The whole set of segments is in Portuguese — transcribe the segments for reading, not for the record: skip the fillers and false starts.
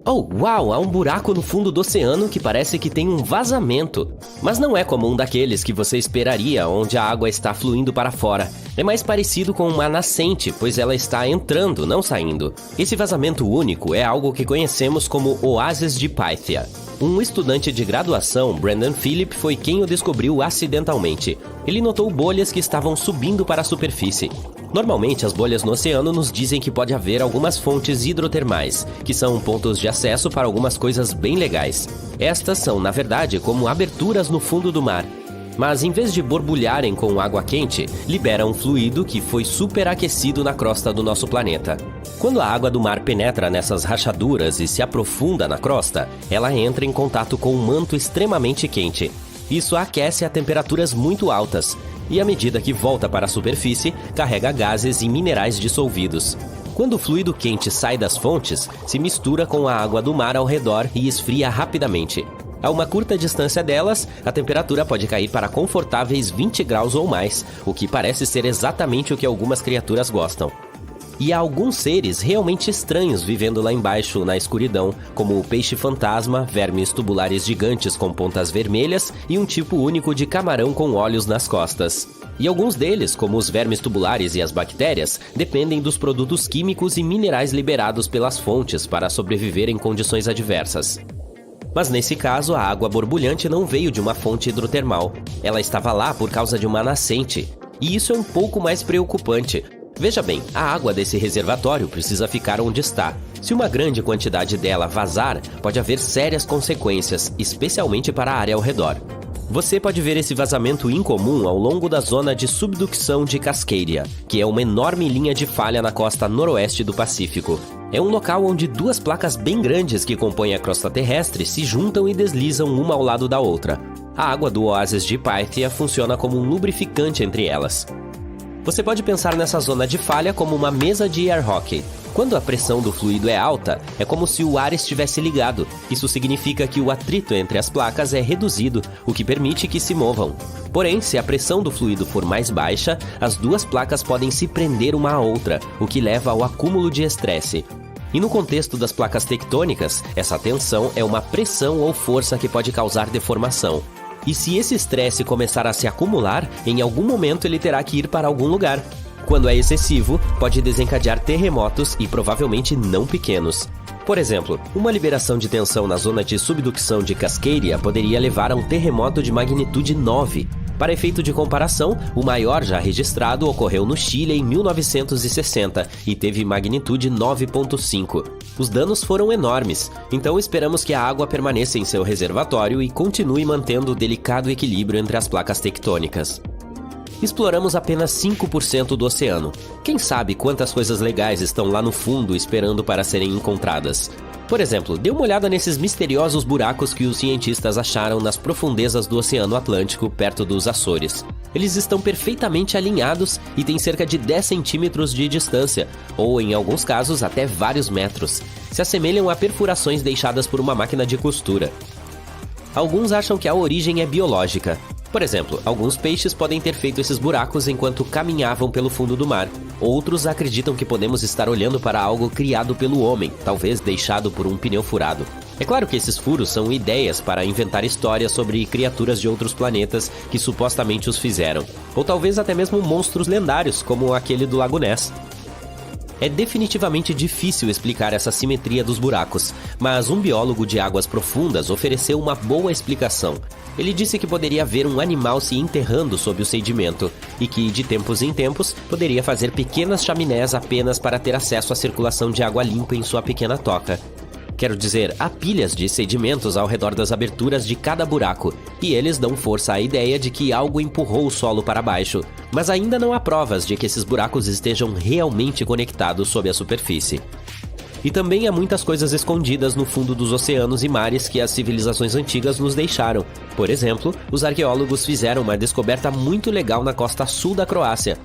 Oh, uau! Há um buraco no fundo do oceano que parece que tem um vazamento. Mas não é como um daqueles que você esperaria, onde a água está fluindo para fora. É mais parecido com uma nascente, pois ela está entrando, não saindo. Esse vazamento único é algo que conhecemos como Oásis de Pythia. Um estudante de graduação, Brandon Phillip, foi quem o descobriu acidentalmente. Ele notou bolhas que estavam subindo para a superfície. Normalmente, as bolhas no oceano nos dizem que pode haver algumas fontes hidrotermais, que são pontos de acesso para algumas coisas bem legais. Estas são, na verdade, como aberturas no fundo do mar. Mas em vez de borbulharem com água quente, liberam um fluido que foi superaquecido na crosta do nosso planeta. Quando a água do mar penetra nessas rachaduras e se aprofunda na crosta, ela entra em contato com um manto extremamente quente. Isso aquece a temperaturas muito altas, e à medida que volta para a superfície, carrega gases e minerais dissolvidos. Quando o fluido quente sai das fontes, se mistura com a água do mar ao redor e esfria rapidamente. A uma curta distância delas, a temperatura pode cair para confortáveis 20 graus ou mais, o que parece ser exatamente o que algumas criaturas gostam. E há alguns seres realmente estranhos vivendo lá embaixo na escuridão, como o peixe-fantasma, vermes tubulares gigantes com pontas vermelhas e um tipo único de camarão com olhos nas costas. E alguns deles, como os vermes tubulares e as bactérias, dependem dos produtos químicos e minerais liberados pelas fontes para sobreviver em condições adversas. Mas nesse caso, a água borbulhante não veio de uma fonte hidrotermal. Ela estava lá por causa de uma nascente. E isso é um pouco mais preocupante. Veja bem, a água desse reservatório precisa ficar onde está. Se uma grande quantidade dela vazar, pode haver sérias consequências, especialmente para a área ao redor. Você pode ver esse vazamento incomum ao longo da zona de subducção de Cascadia, que é uma enorme linha de falha na costa noroeste do Pacífico. É um local onde duas placas bem grandes que compõem a crosta terrestre se juntam e deslizam uma ao lado da outra. A água do Oásis de Pythia funciona como um lubrificante entre elas. Você pode pensar nessa zona de falha como uma mesa de air hockey. Quando a pressão do fluido é alta, é como se o ar estivesse ligado. Isso significa que o atrito entre as placas é reduzido, o que permite que se movam. Porém, se a pressão do fluido for mais baixa, as duas placas podem se prender uma à outra, o que leva ao acúmulo de estresse. E no contexto das placas tectônicas, essa tensão é uma pressão ou força que pode causar deformação. E se esse estresse começar a se acumular, em algum momento ele terá que ir para algum lugar. Quando é excessivo, pode desencadear terremotos e provavelmente não pequenos. Por exemplo, uma liberação de tensão na zona de subducção de Cascadia poderia levar a um terremoto de magnitude 9. Para efeito de comparação, o maior já registrado ocorreu no Chile em 1960 e teve magnitude 9.5. Os danos foram enormes, então esperamos que a água permaneça em seu reservatório e continue mantendo o delicado equilíbrio entre as placas tectônicas. Exploramos apenas 5% do oceano. Quem sabe quantas coisas legais estão lá no fundo esperando para serem encontradas? Por exemplo, dê uma olhada nesses misteriosos buracos que os cientistas acharam nas profundezas do Oceano Atlântico, perto dos Açores. Eles estão perfeitamente alinhados e têm cerca de 10 centímetros de distância, ou em alguns casos até vários metros. Se assemelham a perfurações deixadas por uma máquina de costura. Alguns acham que a origem é biológica. Por exemplo, alguns peixes podem ter feito esses buracos enquanto caminhavam pelo fundo do mar. Outros acreditam que podemos estar olhando para algo criado pelo homem, talvez deixado por um pneu furado. É claro que esses furos são ideias para inventar histórias sobre criaturas de outros planetas que supostamente os fizeram. Ou talvez até mesmo monstros lendários, como aquele do Lago Ness. É definitivamente difícil explicar essa simetria dos buracos, mas um biólogo de águas profundas ofereceu uma boa explicação. Ele disse que poderia haver um animal se enterrando sob o sedimento e que, de tempos em tempos, poderia fazer pequenas chaminés apenas para ter acesso à circulação de água limpa em sua pequena toca. Quero dizer, há pilhas de sedimentos ao redor das aberturas de cada buraco, e eles dão força à ideia de que algo empurrou o solo para baixo, mas ainda não há provas de que esses buracos estejam realmente conectados sob a superfície. E também há muitas coisas escondidas no fundo dos oceanos e mares que as civilizações antigas nos deixaram. Por exemplo, os arqueólogos fizeram uma descoberta muito legal na costa sul da Croácia.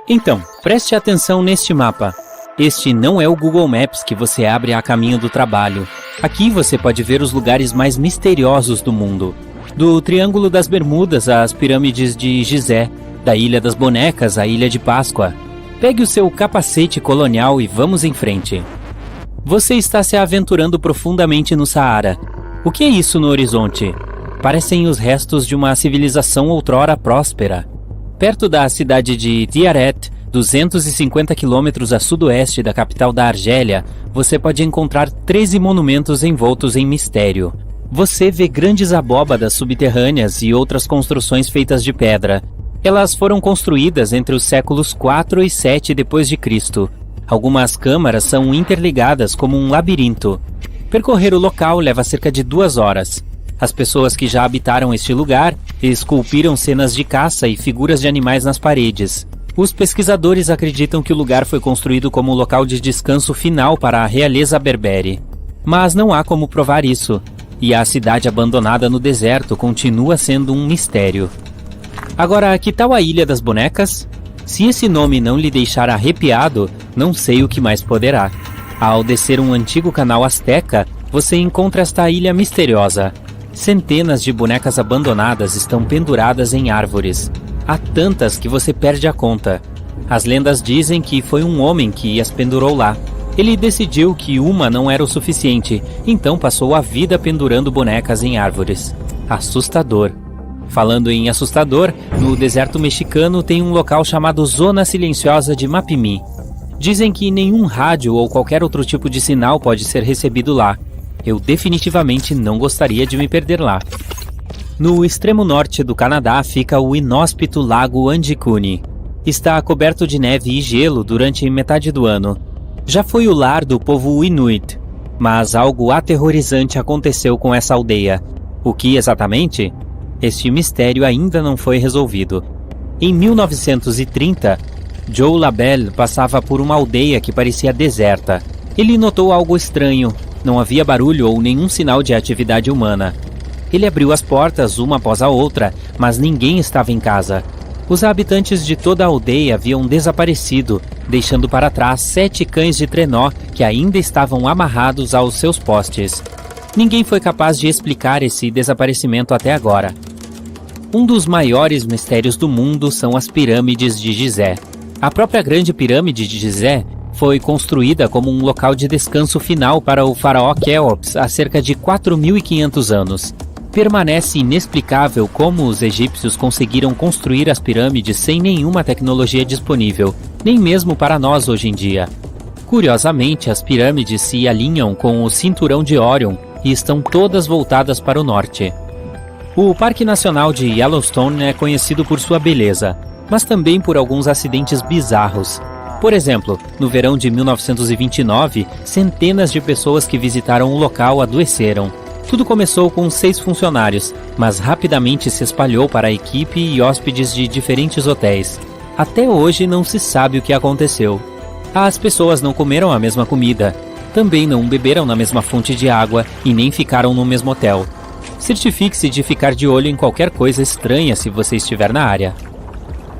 Então, preste atenção neste mapa. Este não é o Google Maps que você abre a caminho do trabalho. Aqui você pode ver os lugares mais misteriosos do mundo. Do Triângulo das Bermudas às pirâmides de Gizé, da Ilha das Bonecas à Ilha de Páscoa. Pegue o seu capacete colonial e vamos em frente. Você está se aventurando profundamente no Saara. O que é isso no horizonte? Parecem os restos de uma civilização outrora próspera. Perto da cidade de Tiaret, 250 quilômetros a sudoeste da capital da Argélia, você pode encontrar 13 monumentos envoltos em mistério. Você vê grandes abóbadas subterrâneas e outras construções feitas de pedra. Elas foram construídas entre os séculos 4 e 7 d.C. Algumas câmaras são interligadas como um labirinto. Percorrer o local leva cerca de 2 horas. As pessoas que já habitaram este lugar esculpiram cenas de caça e figuras de animais nas paredes. Os pesquisadores acreditam que o lugar foi construído como local de descanso final para a realeza berbere. Mas não há como provar isso, e a cidade abandonada no deserto continua sendo um mistério. Agora, que tal a Ilha das Bonecas? Se esse nome não lhe deixar arrepiado, não sei o que mais poderá. Ao descer um antigo canal asteca, você encontra esta ilha misteriosa. Centenas de bonecas abandonadas estão penduradas em árvores. Há tantas que você perde a conta. As lendas dizem que foi um homem que as pendurou lá. Ele decidiu que uma não era o suficiente, então passou a vida pendurando bonecas em árvores. Assustador. Falando em assustador, no deserto mexicano tem um local chamado Zona Silenciosa de Mapimí. Dizem que nenhum rádio ou qualquer outro tipo de sinal pode ser recebido lá. Eu definitivamente não gostaria de me perder lá. No extremo norte do Canadá fica o inóspito Lago Andicune. Está coberto de neve e gelo durante metade do ano. Já foi o lar do povo Inuit, mas algo aterrorizante aconteceu com essa aldeia. O que exatamente? Este mistério ainda não foi resolvido. Em 1930, Joe Labelle passava por uma aldeia que parecia deserta. Ele notou algo estranho. Não havia barulho ou nenhum sinal de atividade humana. Ele abriu as portas uma após a outra, mas ninguém estava em casa. Os habitantes de toda a aldeia haviam desaparecido, deixando para trás 7 cães de trenó que ainda estavam amarrados aos seus postes. Ninguém foi capaz de explicar esse desaparecimento até agora. Um dos maiores mistérios do mundo são as pirâmides de Gizé. A própria Grande Pirâmide de Gizé foi construída como um local de descanso final para o faraó Quéops há cerca de 4.500 anos. Permanece inexplicável como os egípcios conseguiram construir as pirâmides sem nenhuma tecnologia disponível, nem mesmo para nós hoje em dia. Curiosamente, as pirâmides se alinham com o cinturão de Órion e estão todas voltadas para o norte. O Parque Nacional de Yellowstone é conhecido por sua beleza, mas também por alguns acidentes bizarros. Por exemplo, no verão de 1929, centenas de pessoas que visitaram o local adoeceram. Tudo começou com 6 funcionários, mas rapidamente se espalhou para a equipe e hóspedes de diferentes hotéis. Até hoje não se sabe o que aconteceu. As pessoas não comeram a mesma comida, também não beberam na mesma fonte de água e nem ficaram no mesmo hotel. Certifique-se de ficar de olho em qualquer coisa estranha se você estiver na área.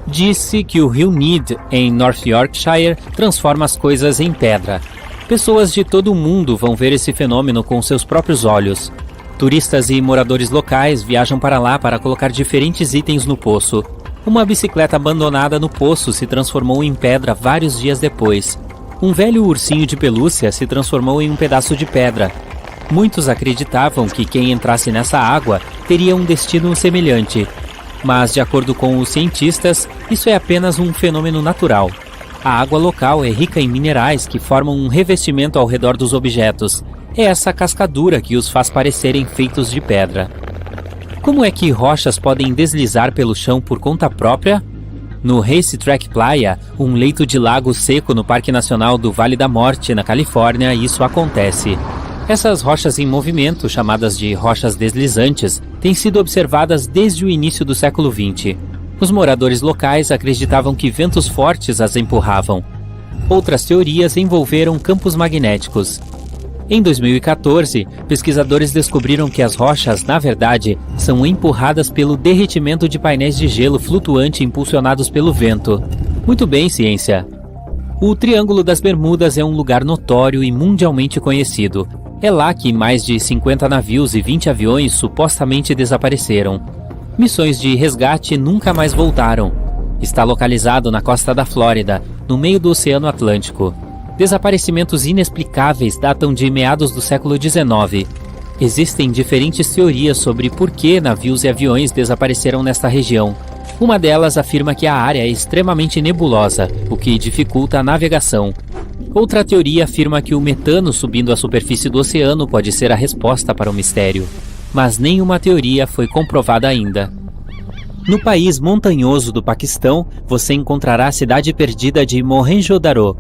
Disse que o rio Need, em North Yorkshire, transforma as coisas em pedra. Pessoas de todo o mundo vão ver esse fenômeno com seus próprios olhos. Turistas e moradores locais viajam para lá para colocar diferentes itens no poço. Uma bicicleta abandonada no poço se transformou em pedra vários dias depois. Um velho ursinho de pelúcia se transformou em um pedaço de pedra. Muitos acreditavam que quem entrasse nessa água teria um destino semelhante. Mas, de acordo com os cientistas, isso é apenas um fenômeno natural. A água local é rica em minerais que formam um revestimento ao redor dos objetos. É essa cascadura que os faz parecerem feitos de pedra. Como é que rochas podem deslizar pelo chão por conta própria? No Racetrack Playa, um leito de lago seco no Parque Nacional do Vale da Morte, na Califórnia, isso acontece. Essas rochas em movimento, chamadas de rochas deslizantes, têm sido observadas desde o início do século XX. Os moradores locais acreditavam que ventos fortes as empurravam. Outras teorias envolveram campos magnéticos. Em 2014, pesquisadores descobriram que as rochas, na verdade, são empurradas pelo derretimento de painéis de gelo flutuante impulsionados pelo vento. Muito bem, ciência! O Triângulo das Bermudas é um lugar notório e mundialmente conhecido. É lá que mais de 50 navios e 20 aviões supostamente desapareceram. Missões de resgate nunca mais voltaram. Está localizado na costa da Flórida, no meio do Oceano Atlântico. Desaparecimentos inexplicáveis datam de meados do século XIX. Existem diferentes teorias sobre por que navios e aviões desapareceram nesta região. Uma delas afirma que a área é extremamente nebulosa, o que dificulta a navegação. Outra teoria afirma que o metano subindo à superfície do oceano pode ser a resposta para o mistério. Mas nenhuma teoria foi comprovada ainda. No país montanhoso do Paquistão, você encontrará a cidade perdida de Mohenjo-Daro.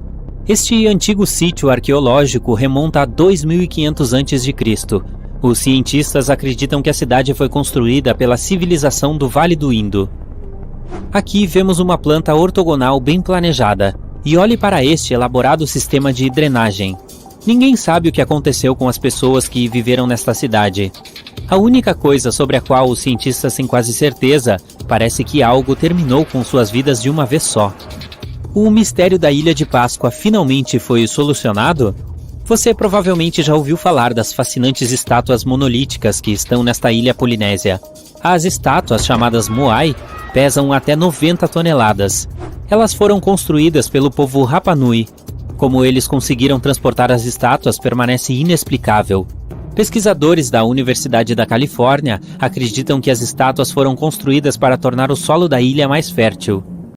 Este antigo sítio arqueológico remonta a 2500 a.C. Os cientistas acreditam que a cidade foi construída pela civilização do Vale do Indo. Aqui vemos uma planta ortogonal bem planejada, e olhe para este elaborado sistema de drenagem. Ninguém sabe o que aconteceu com as pessoas que viveram nesta cidade. A única coisa sobre a qual os cientistas têm quase certeza parece que algo terminou com suas vidas de uma vez só. O mistério da Ilha de Páscoa finalmente foi solucionado? Você provavelmente já ouviu falar das fascinantes estátuas monolíticas que estão nesta ilha polinésia. As estátuas, chamadas Moai, pesam até 90 toneladas. Elas foram construídas pelo povo Rapa Nui. Como eles conseguiram transportar as estátuas permanece inexplicável. Pesquisadores da Universidade da Califórnia acreditam que as estátuas foram construídas para tornar o solo da ilha mais fértil.